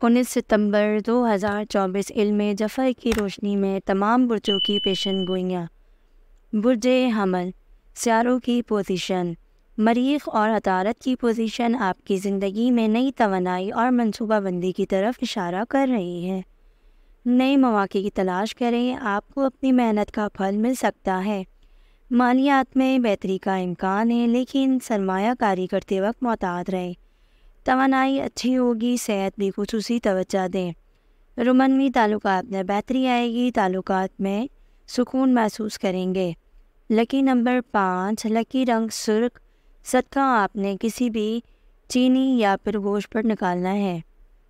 19 ستمبر 2024 علم جفر کی روشنی میں تمام برجوں کی پیشن گوئیاں۔ برج حمل، سیاروں کی پوزیشن۔ مریخ اور عطارد کی پوزیشن آپ کی زندگی میں نئی توانائی اور منصوبہ بندی کی طرف اشارہ کر رہی ہے۔ نئے مواقع کی تلاش کریں، آپ کو اپنی محنت کا پھل مل سکتا ہے۔ مالیات میں بہتری کا امکان ہے، لیکن سرمایہ کاری کرتے وقت محتاط رہیں۔ توانائی اچھی ہوگی، صحت بھی خصوصی توجہ دیں۔ رومانوی تعلقات میں بہتری آئے گی، تعلقات میں سکون محسوس کریں گے۔ لکی نمبر 5، لکی رنگ سرخ، صدقہ آپ نے کسی بھی چینی یا پھر گوشت پر نکالنا ہے۔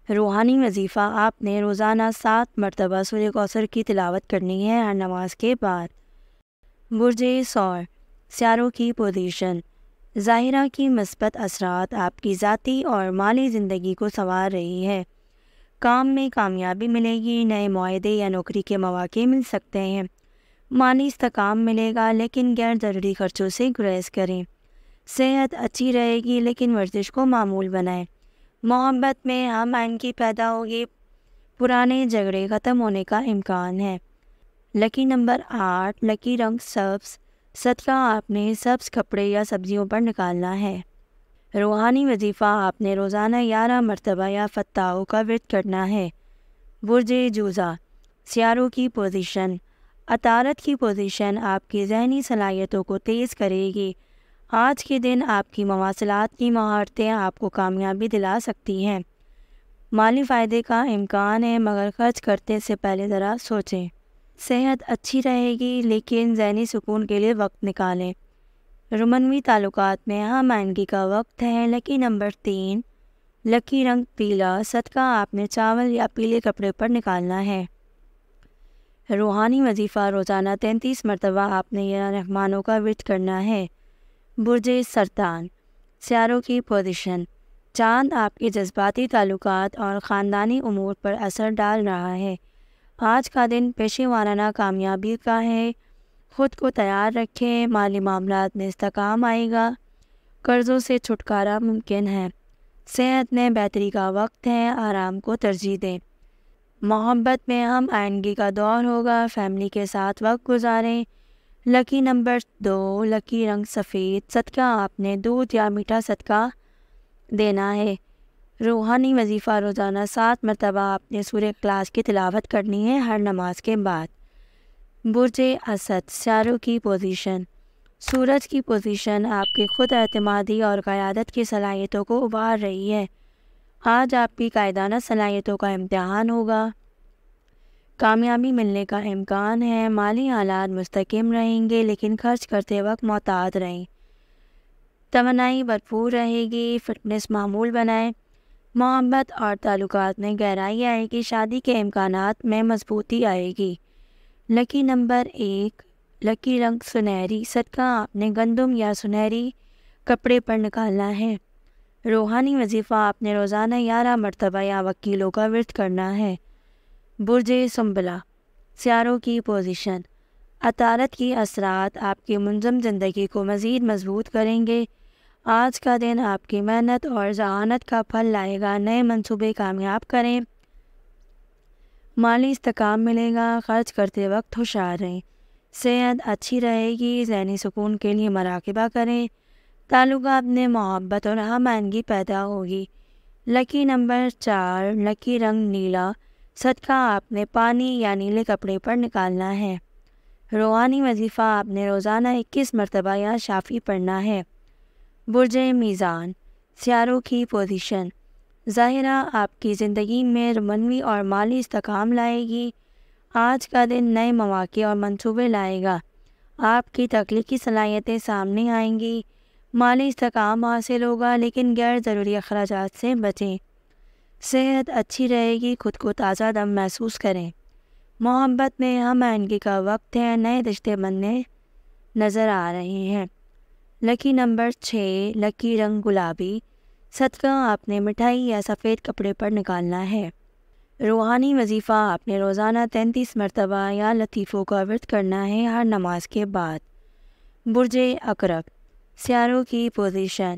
روحانی وظیفہ آپ نے روزانہ 7 مرتبہ سورہ کوثر کی تلاوت کرنی ہے ہر نماز کے بعد۔ برج ثور، سیاروں کی پوزیشن۔ ظاہرہ کی مثبت اثرات آپ کی ذاتی اور مالی زندگی کو سنوار رہی ہے۔ کام میں کامیابی ملے گی، نئے معاہدے یا نوکری کے مواقع مل سکتے ہیں۔ مالی استحکام ملے گا، لیکن غیر ضروری خرچوں سے گریز کریں۔ صحت اچھی رہے گی، لیکن ورزش کو معمول بنائیں۔ محبت میں ہم آہنگی پیدا ہوگی، پرانے جھگڑے ختم ہونے کا امکان ہے۔ لکی نمبر 8، لکی رنگ سبز، صدقہ آپ نے سبز کپڑے یا سبزیوں پر نکالنا ہے۔ روحانی وظیفہ آپ نے روزانہ 11 مرتبہ یا فتاحوں کا ورد کرنا ہے۔ برج جوزا، سیاروں کی پوزیشن۔ عطارد کی پوزیشن آپ کی ذہنی صلاحیتوں کو تیز کرے گی۔ آج کے دن آپ کی مواصلات کی مہارتیں آپ کو کامیابی دلا سکتی ہیں۔ مالی فائدے کا امکان ہے، مگر خرچ کرتے سے پہلے ذرا سوچیں۔ صحت اچھی رہے گی، لیکن ذہنی سکون کے لیے وقت نکالیں۔ رومانوی تعلقات میں ہم آہنگی کا وقت ہے۔ لکی نمبر 3، لکی رنگ پیلا، صدقہ آپ نے چاول یا پیلے کپڑے پر نکالنا ہے۔ روحانی وظیفہ روزانہ 33 مرتبہ آپ نے یا رحمانوں کا ورد کرنا ہے۔ برج سرطان، سیاروں کی پوزیشن۔ چاند آپ کے جذباتی تعلقات اور خاندانی امور پر اثر ڈال رہا ہے۔ آج کا دن پیشے وارانہ کامیابی کا ہے، خود کو تیار رکھیں۔ مالی معاملات میں استحکام آئے گا، قرضوں سے چھٹکارا ممکن ہے۔ صحت میں بہتری کا وقت ہے، آرام کو ترجیح دیں۔ محبت میں ہم آہنگی کا دور ہوگا، فیملی کے ساتھ وقت گزاریں۔ لکی نمبر 2، لکی رنگ سفید، صدقہ آپ نے دودھ یا میٹھا صدقہ دینا ہے۔ روحانی وظیفہ روزانہ 7 مرتبہ آپ نے سورہ اخلاص کی تلاوت کرنی ہے ہر نماز کے بعد۔ برج اسد، سیاروں کی پوزیشن۔ سورج کی پوزیشن آپ کی خود اعتمادی اور قیادت کی صلاحیتوں کو ابھار رہی ہے۔ آج آپ کی قائدانہ صلاحیتوں کا امتحان ہوگا، کامیابی ملنے کا امکان ہے۔ مالی حالات مستحکم رہیں گے، لیکن خرچ کرتے وقت محتاط رہیں۔ توانائی بھرپور رہے گی، فٹنس معمول بنائیں۔ محبت اور تعلقات میں گہرائی آئے گی، شادی کے امکانات میں مضبوطی آئے گی۔ لکی نمبر 1، لکی رنگ سنہری، صدقہ آپ نے گندم یا سنہری کپڑے پر نکالنا ہے۔ روحانی وظیفہ آپ نے روزانہ 11 مرتبہ یا وکیلوں کا ورد کرنا ہے۔ برج سنبلہ، سیاروں کی پوزیشن۔ عطارد کی اثرات آپ کی منظم زندگی کو مزید مضبوط کریں گے۔ آج کا دن آپ کی محنت اور ذہانت کا پھل لائے گا، نئے منصوبے کامیاب کریں۔ مالی استحکام ملے گا، خرچ کرتے وقت ہوشیار رہیں۔ صحت اچھی رہے گی، ذہنی سکون کے لیے مراقبہ کریں۔ تعلقات میں محبت اور ہم آہنگی پیدا ہوگی۔ لکی نمبر 4، لکی رنگ نیلا، صدقہ آپ نے پانی یا نیلے کپڑے پر نکالنا ہے۔ روحانی وظیفہ آپ نے روزانہ 21 مرتبہ یا شافی پڑھنا ہے۔ برج میزان، سیاروں کی پوزیشن۔ ظاہرہ آپ کی زندگی میں رومانوی اور مالی استحکام لائے گی۔ آج کا دن نئے مواقع اور منصوبے لائے گا، آپ کی تخلیقی صلاحیتیں سامنے آئیں گی۔ مالی استحکام حاصل ہوگا، لیکن غیر ضروری اخراجات سے بچیں۔ صحت اچھی رہے گی، خود کو تازہ دم محسوس کریں۔ محبت میں ہم آہنگی کا وقت ہے، نئے رشتے بننے نظر آ رہے ہیں۔ لکی نمبر 6، لکی رنگ گلابی، صدقہ آپ نے مٹھائی یا سفید کپڑے پر نکالنا ہے۔ روحانی وظیفہ آپ نے روزانہ 33 مرتبہ یا لطیفوں کا ورد کرنا ہے ہر نماز کے بعد۔ برج عقرب، سیاروں کی پوزیشن۔